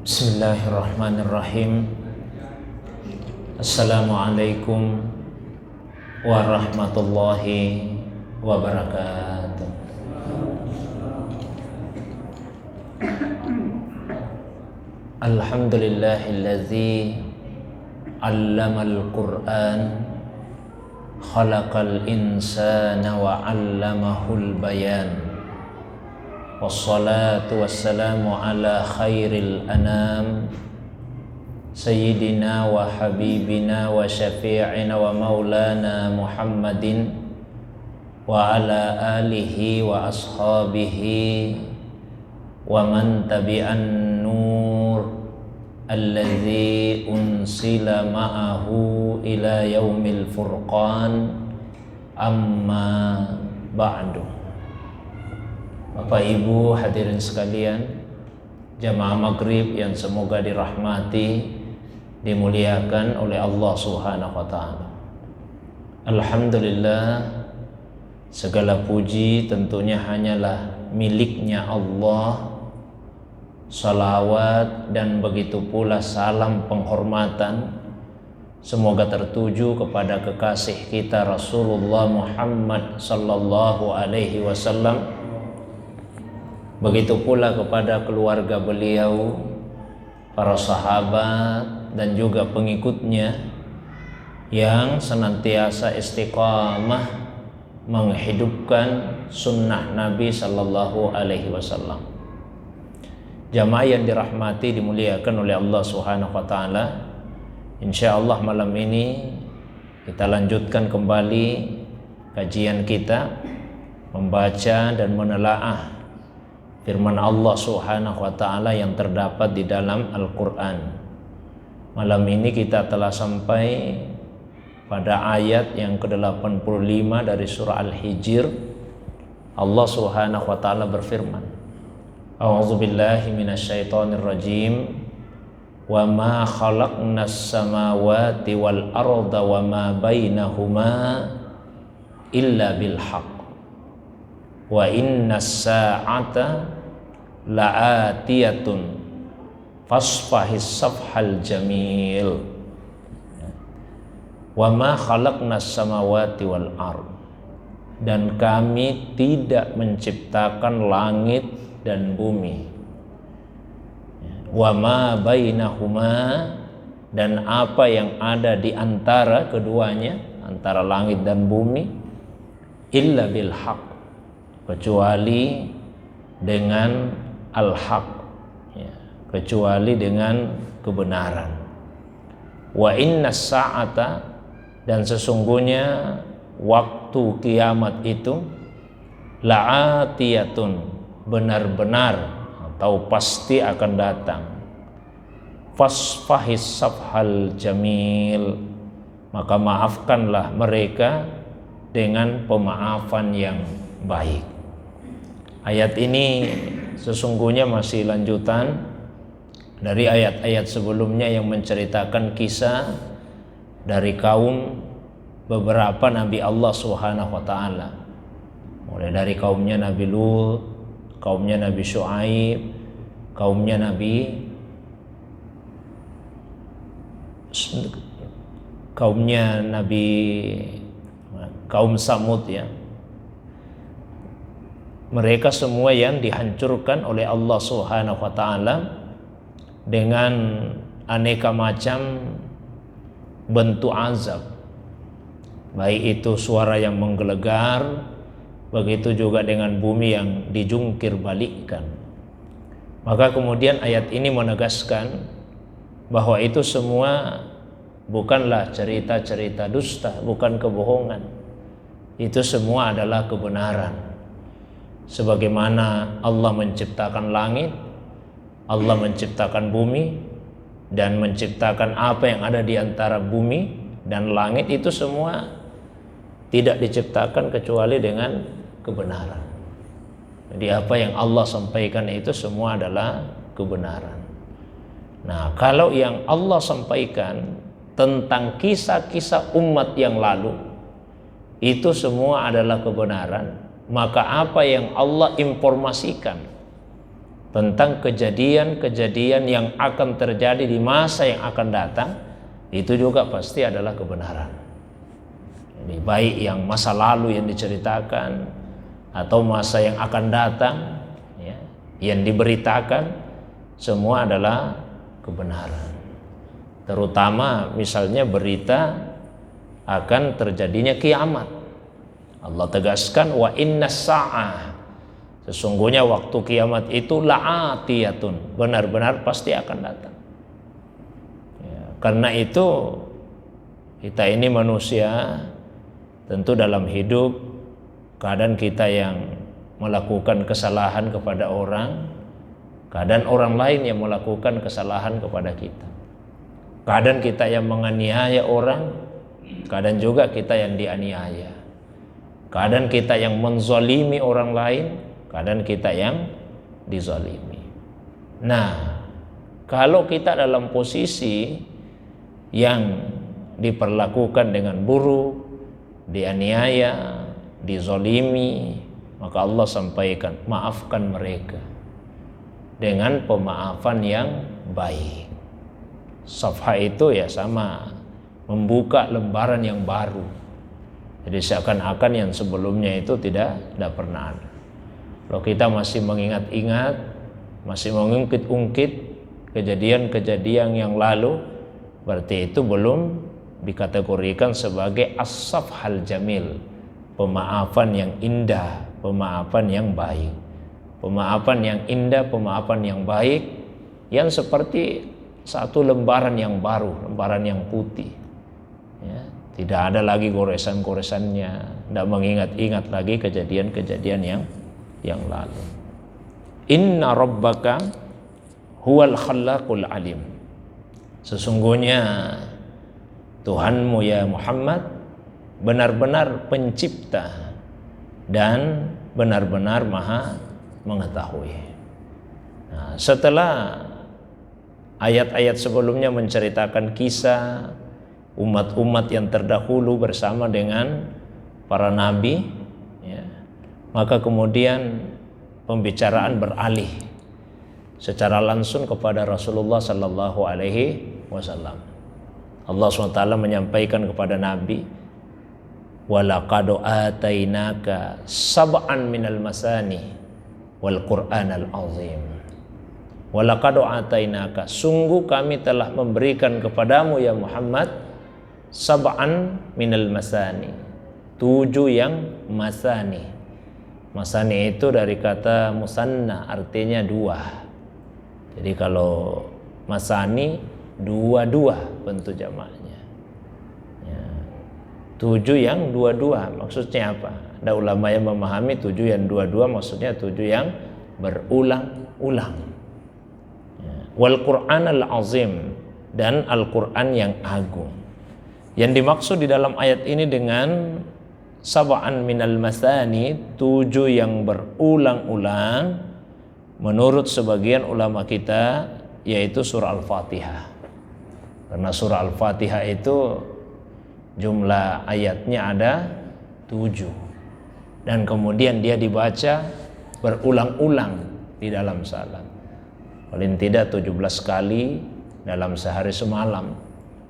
Bismillahirrahmanirrahim. Assalamualaikum warahmatullahi wabarakatuh. Alhamdulillahilladzi 'allamal Qur'an khalaqal insana wa 'allamahul bayan. Wassalatu wassalamu ala khairil anam Sayyidina wa habibina wa syafi'ina wa maulana Muhammadin wa ala alihi wa ashabihi wa man tabi'an nur alladzi unsila ma'ahu ila yaumil furqan, amma ba'du. Bapak Ibu hadirin sekalian, jamaah maghrib yang semoga dirahmati, dimuliakan oleh Allah Subhanahu wa ta'ala. Alhamdulillah, segala puji tentunya hanyalah miliknya Allah. Salawat dan begitu pula salam penghormatan semoga tertuju kepada kekasih kita Rasulullah Muhammad sallallahu alaihi wasallam. Begitu pula kepada keluarga beliau, para sahabat dan juga pengikutnya yang senantiasa istiqamah menghidupkan sunnah Nabi sallallahu alaihi wasallam. Jamaah yang dirahmati, dimuliakan oleh Allah Subhanahu wa taala. Insyaallah malam ini kita lanjutkan kembali kajian kita, membaca dan menelaah firman Allah Subhanahu wa ta'ala yang terdapat di dalam Al-Quran. Malam ini kita telah sampai pada ayat yang ke-85 dari surah Al-Hijr. Allah Subhanahu wa ta'ala berfirman, A'udzubillahi minasyaitonirrajim, wa ma khalaqnas samawati wal arda wa ma bainahuma illa bil haqq wa innas sa'ata la'atiyatun fasfahis safhal jamil. Wa ma khalaqnas samawati wal ard, dan kami tidak menciptakan langit dan bumi. Wa ma bainahuma, dan apa yang ada di antara keduanya, antara langit dan bumi, illa bil haqq, kecuali dengan al-haq, ya, kecuali dengan kebenaran. Wa innas sa'ata, dan sesungguhnya waktu kiamat itu la'atiyatun, benar-benar atau pasti akan datang. Fasfahis safhal jamil, maka maafkanlah mereka dengan pemaafan yang baik. Ayat ini sesungguhnya masih lanjutan dari ayat-ayat sebelumnya yang menceritakan kisah dari kaum beberapa nabi Allah Subhanahu wa ta'ala. Mulai dari kaumnya Nabi Lut, kaumnya Nabi Syuaib, kaumnya kaum Samud, ya. Mereka semua yang dihancurkan oleh Allah Subhanahu wa ta'ala dengan aneka macam bentuk azab, baik itu suara yang menggelegar, begitu juga dengan bumi yang dijungkir balikkan. Maka kemudian ayat ini menegaskan bahwa itu semua bukanlah cerita-cerita dusta, bukan kebohongan. Itu semua adalah kebenaran. Sebagaimana Allah menciptakan langit, Allah menciptakan bumi, dan menciptakan apa yang ada di antara bumi dan langit, itu semua tidak diciptakan kecuali dengan kebenaran. Jadi apa yang Allah sampaikan itu semua adalah kebenaran. Nah, kalau yang Allah sampaikan tentang kisah-kisah umat yang lalu itu semua adalah kebenaran, maka apa yang Allah informasikan tentang kejadian-kejadian yang akan terjadi di masa yang akan datang, itu juga pasti adalah kebenaran. Jadi baik yang masa lalu yang diceritakan atau masa yang akan datang, ya, yang diberitakan, semua adalah kebenaran. Terutama misalnya berita akan terjadinya kiamat. Allah tegaskan wa inna sa'ah, sesungguhnya waktu kiamat itu la'atiyatun, benar-benar pasti akan datang. Ya, karena itu kita ini manusia, tentu dalam hidup kadang kita yang melakukan kesalahan kepada orang, kadang orang lain yang melakukan kesalahan kepada kita. Kadang kita yang menganiaya orang, kadang juga kita yang dianiaya. Kadang kita yang menzalimi orang lain, kadang kita yang dizalimi. Nah, kalau kita dalam posisi yang diperlakukan dengan buruk, dianiaya, dizalimi, maka Allah sampaikan, maafkan mereka dengan pemaafan yang baik. Safha itu ya sama, membuka lembaran yang baru. Jadi seakan-akan yang sebelumnya itu tidak pernah ada. Kalau kita masih mengingat-ingat, masih mengungkit-ungkit kejadian-kejadian yang lalu, berarti itu belum dikategorikan sebagai as-safhal jamil, pemaafan yang indah, pemaafan yang baik. Pemaafan yang indah, pemaafan yang baik, yang seperti satu lembaran yang baru, lembaran yang putih, ya, tidak ada lagi goresan-goresannya, tidak mengingat-ingat lagi kejadian-kejadian yang lalu. Inna rabbaka huwal khallaqul alim, sesungguhnya Tuhanmu ya Muhammad benar-benar pencipta dan benar-benar maha mengetahui. Nah, setelah ayat-ayat sebelumnya menceritakan kisah umat-umat yang terdahulu bersama dengan para nabi, ya, maka kemudian pembicaraan beralih secara langsung kepada Rasulullah Sallallahu Alaihi Wasallam. Allah SWT menyampaikan kepada Nabi, walaqad atainaka sab'an minal masani wal Qur'anal azim. Walaqad atainaka, sungguh kami telah memberikan kepadamu ya Muhammad sab'an minal masani, 7 yang masani. Masani itu dari kata musanna, artinya 2. Jadi kalau masani, 2 bentuk jamaknya, ya. 7 yang 2, maksudnya apa? Ada ulama yang memahami 7 yang 2 maksudnya 7 yang berulang-ulang, ya. Wal Qur'anal azim, dan Al-Quran yang agung. Yang dimaksud di dalam ayat ini dengan sab'an minal masani, 7 yang berulang-ulang, menurut sebagian ulama kita yaitu surah Al-Fatihah. Karena surah Al-Fatihah itu jumlah ayatnya ada 7, dan kemudian dia dibaca berulang-ulang di dalam salat. Paling tidak 17 kali dalam sehari semalam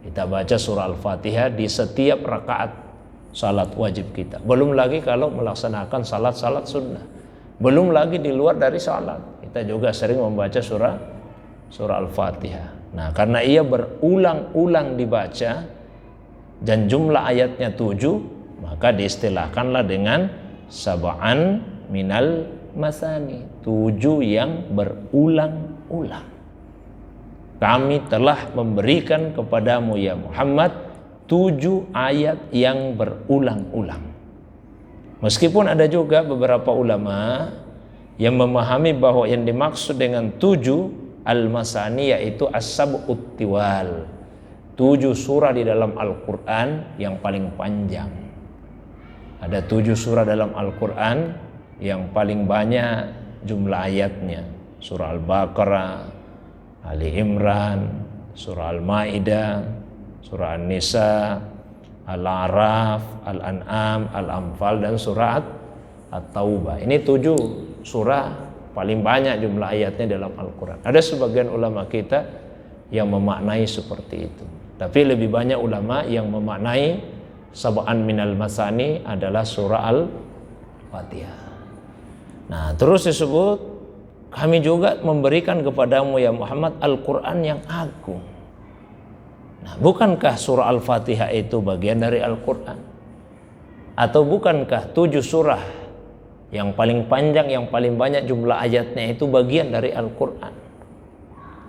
kita baca surah Al-Fatihah di setiap rakaat salat wajib kita. Belum lagi kalau melaksanakan salat-salat sunnah. Belum lagi di luar dari salat, kita juga sering membaca surah Al-Fatihah. Nah, karena ia berulang-ulang dibaca dan jumlah ayatnya 7, maka diistilahkanlah dengan sab'an minal masani, 7 yang berulang-ulang. Kami telah memberikan kepadamu ya Muhammad 7 ayat yang berulang-ulang. Meskipun ada juga beberapa ulama yang memahami bahwa yang dimaksud dengan 7 al-masani yaitu as-sab'ut tiwal, 7 surah di dalam Al-Quran yang paling panjang. Ada 7 surah dalam Al-Quran yang paling banyak jumlah ayatnya. Surah Al-Baqarah, Ali Imran, surah Al-Maidah, surah An-Nisa, Al-A'raf, Al-An'am, Al-Anfal, dan surah At-Taubah. Ini 7 surah paling banyak jumlah ayatnya dalam Al-Quran. Ada sebagian ulama kita yang memaknai seperti itu, tapi lebih banyak ulama yang memaknai sab'an minal masani adalah surah Al-Fatihah. Nah, terus disebut, kami juga memberikan kepadamu ya Muhammad Al-Quran yang agung. Nah, bukankah surah Al-Fatihah itu bagian dari Al-Quran? Atau bukankah 7 surah yang paling panjang, yang paling banyak jumlah ayatnya itu bagian dari Al-Quran?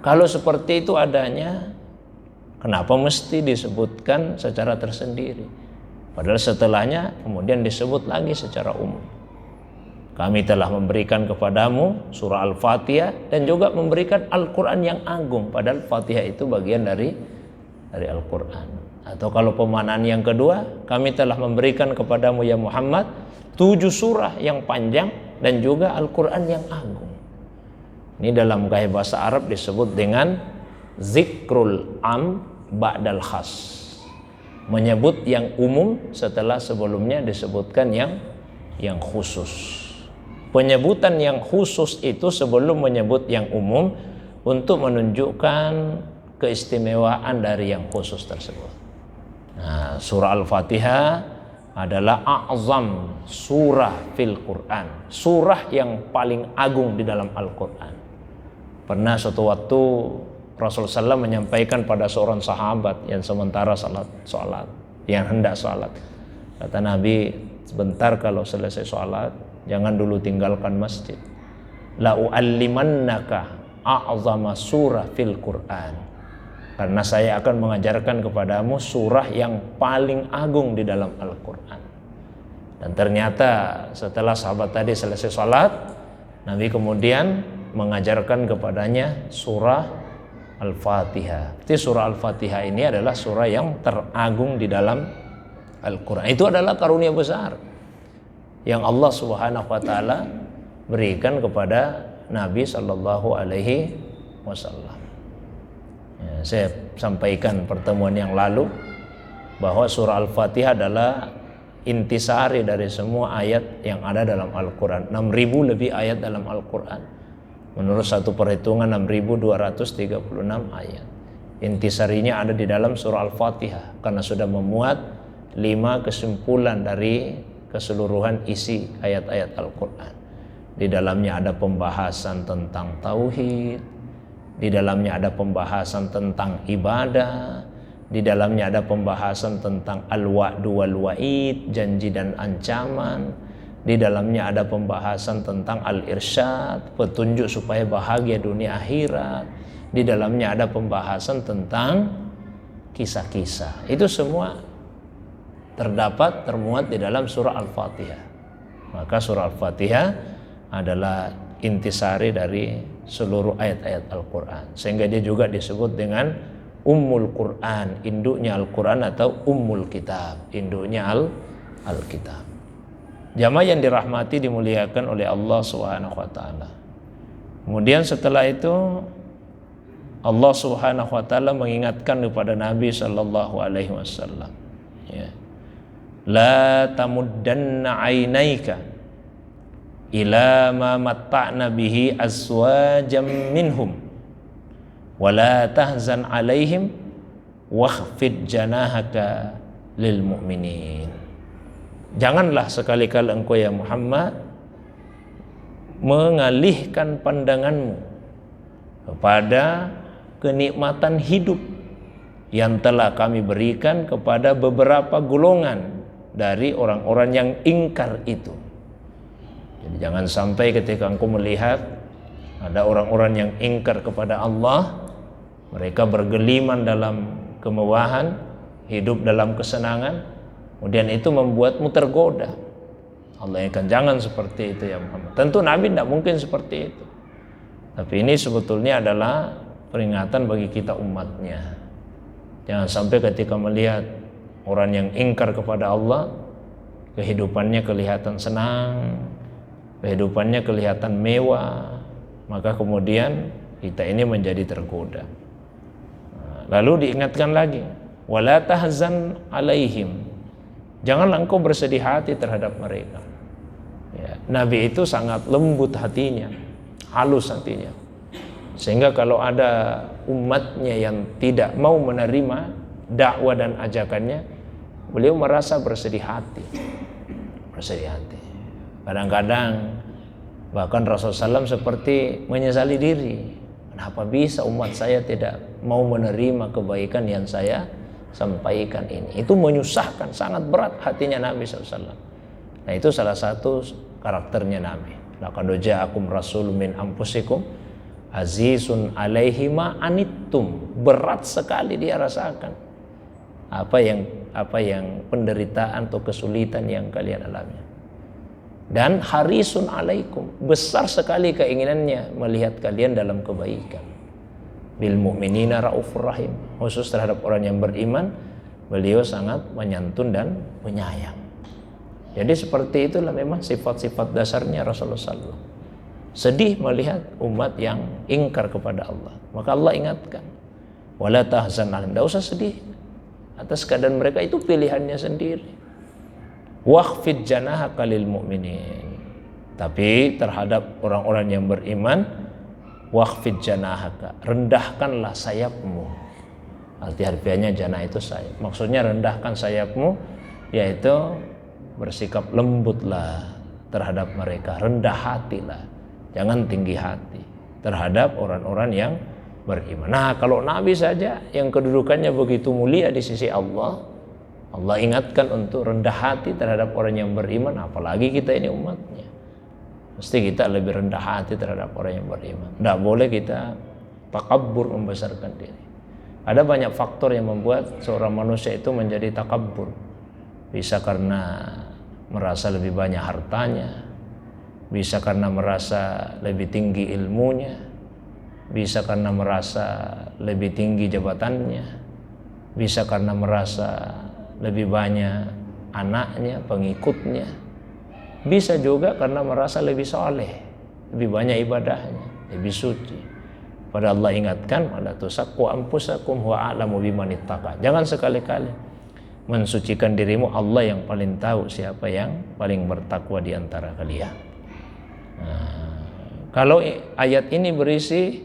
Kalau seperti itu adanya, kenapa mesti disebutkan secara tersendiri? Padahal setelahnya kemudian disebut lagi secara umum. Kami telah memberikan kepadamu surah Al-Fatihah dan juga memberikan Al-Quran yang agung. Padahal Fatihah itu bagian dari Al-Quran. Atau kalau pemaknaan yang kedua, kami telah memberikan kepadamu ya Muhammad 7 surah yang panjang dan juga Al-Quran yang agung. Ini dalam gaya bahasa Arab disebut dengan zikrul am ba'dal khas. Menyebut yang umum setelah sebelumnya disebutkan yang khusus. Penyebutan yang khusus itu sebelum menyebut yang umum untuk menunjukkan keistimewaan dari yang khusus tersebut. Nah, surah Al-Fatihah adalah a'zam surah fil Quran, surah yang paling agung di dalam Al-Quran. Pernah suatu waktu Rasulullah SAW menyampaikan pada seorang sahabat yang sementara salat, yang hendak salat. Kata Nabi, sebentar kalau selesai salat, jangan dulu tinggalkan masjid. La u'allimannaka a'zama surah fil Quran. Karena saya akan mengajarkan kepadamu surah yang paling agung di dalam Al-Quran. Dan ternyata setelah sahabat tadi selesai salat, Nabi kemudian mengajarkan kepadanya surah Al-Fatihah. Jadi surah Al-Fatihah ini adalah surah yang teragung di dalam Al-Quran. Itu adalah karunia besar yang Allah Subhanahu wa taala berikan kepada Nabi sallallahu alaihi wasallam. Ya, saya sampaikan pertemuan yang lalu bahwa surah Al-Fatihah adalah intisari dari semua ayat yang ada dalam Al-Quran. 6.000 lebih ayat dalam Al-Quran. Menurut satu perhitungan 6.236 ayat. Intisarinya ada di dalam surah Al-Fatihah karena sudah memuat 5 kesimpulan dari keseluruhan isi ayat-ayat Al-Quran. Di dalamnya ada pembahasan tentang tauhid, di dalamnya ada pembahasan tentang ibadah, di dalamnya ada pembahasan tentang al-wa'du wal-wa'id, janji dan ancaman, di dalamnya ada pembahasan tentang al-irsyad, petunjuk supaya bahagia dunia akhirat, di dalamnya ada pembahasan tentang kisah-kisah. Itu semua termuat di dalam surah Al-Fatihah. Maka surah Al-Fatihah adalah intisari dari seluruh ayat-ayat Al-Quran, sehingga dia juga disebut dengan Ummul Quran, induknya Al-Quran, atau Ummul Kitab, induknya Al-Kitab. Jamaah yang dirahmati, dimuliakan oleh Allah Subhanahu wa taala. Kemudian setelah itu Allah Subhanahu wa taala mengingatkan kepada Nabi sallallahu alaihi wasallam, ya. La tamuddanna 'ainaika ila ma matta'na bihi azwajam minhum wa la tahzan 'alaihim wakhfid janahaka lil mu'minin. Janganlah sekali-kali engkau ya Muhammad mengalihkan pandanganmu kepada kenikmatan hidup yang telah kami berikan kepada beberapa golongan dari orang-orang yang ingkar itu. Jadi jangan sampai ketika engkau melihat ada orang-orang yang ingkar kepada Allah, mereka bergeliman dalam kemewahan, hidup dalam kesenangan, kemudian itu membuatmu tergoda. Allah akan jangan seperti itu ya Muhammad. Tentu Nabi tidak mungkin seperti itu. Tapi ini sebetulnya adalah peringatan bagi kita umatnya. Jangan sampai ketika melihat orang yang ingkar kepada Allah, kehidupannya kelihatan senang, kehidupannya kelihatan mewah, maka kemudian kita ini menjadi tergoda. Lalu diingatkan lagi, wala tahzan alaihim, janganlah engkau bersedih hati terhadap mereka. Ya, Nabi itu sangat lembut hatinya. halus hatinya. Sehingga kalau ada umatnya yang tidak mau menerima dakwah dan ajakannya, beliau merasa bersedih hati. Bersedih hati. Kadang-kadang bahkan Rasulullah SAW seperti menyesali diri. Kenapa bisa umat saya tidak mau menerima kebaikan yang saya sampaikan ini? Itu menyusahkan, sangat berat hatinya Nabi SAW. Nah, itu salah satu karakternya Nabi. Laqad ja'akum rasulun min anfusikum azizun 'alaihi ma anittum. Berat sekali dia rasakan apa yang penderitaan atau kesulitan yang kalian alami. Dan harisun 'alaikum, besar sekali keinginannya melihat kalian dalam kebaikan. Bil mu'minina raufur rahim, khusus terhadap orang yang beriman, beliau sangat menyantun dan penyayang. Jadi seperti itulah memang sifat-sifat dasarnya Rasulullah SAW. Sedih melihat umat yang ingkar kepada Allah. Maka Allah ingatkan, wala tahzan 'alaihim, tidak usah sedih atas keadaan mereka, itu pilihannya sendiri. Wakhfid janahaka lil mu'minin, tapi terhadap orang-orang yang beriman, wakhfid janahaka, rendahkanlah sayapmu. Arti harfiahnya janah itu sayap, maksudnya rendahkan sayapmu, yaitu bersikap lembutlah terhadap mereka, rendah hatilah, jangan tinggi hati terhadap orang-orang yang beriman. Nah, kalau Nabi saja yang kedudukannya begitu mulia di sisi Allah, Allah ingatkan untuk rendah hati terhadap orang yang beriman, apalagi kita ini umatnya. Mesti kita lebih rendah hati terhadap orang yang beriman. Tidak boleh kita takabbur, membesarkan diri. Ada banyak faktor yang membuat seorang manusia itu menjadi takabbur. Bisa karena merasa lebih banyak hartanya, bisa karena merasa lebih tinggi ilmunya, bisa karena merasa lebih tinggi jabatannya, bisa karena merasa lebih banyak anaknya, pengikutnya, bisa juga karena merasa lebih soleh, lebih banyak ibadahnya, lebih suci. Pada Allah ingatkan, wala tusakku anfusakum huwa a'lamu biman ittaqa. Jangan sekali-kali mensucikan dirimu, Allah yang paling tahu siapa yang paling bertakwa di antara kalian. Nah, kalau ayat ini berisi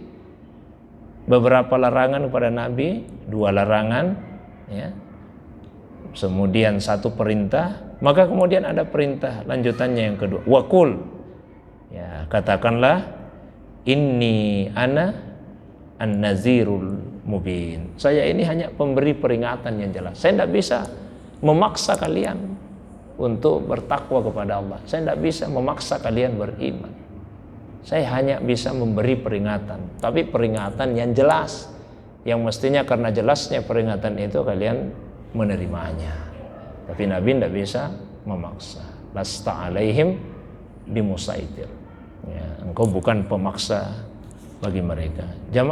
beberapa larangan kepada Nabi, 2 larangan, ya, kemudian 1 perintah, maka kemudian ada perintah lanjutannya yang kedua, waqul, ya, katakanlah, inni ana an-nazirul mubin, saya ini hanya pemberi peringatan yang jelas. Saya tidak bisa memaksa kalian untuk bertakwa kepada Allah, saya tidak bisa memaksa kalian beriman. Saya hanya bisa memberi peringatan, tapi peringatan yang jelas, yang mestinya karena jelasnya peringatan itu kalian menerimanya. Tapi Nabi tidak bisa memaksa. Lasta alaihim bimusaitir, ya, engkau bukan pemaksa bagi mereka. Jamaah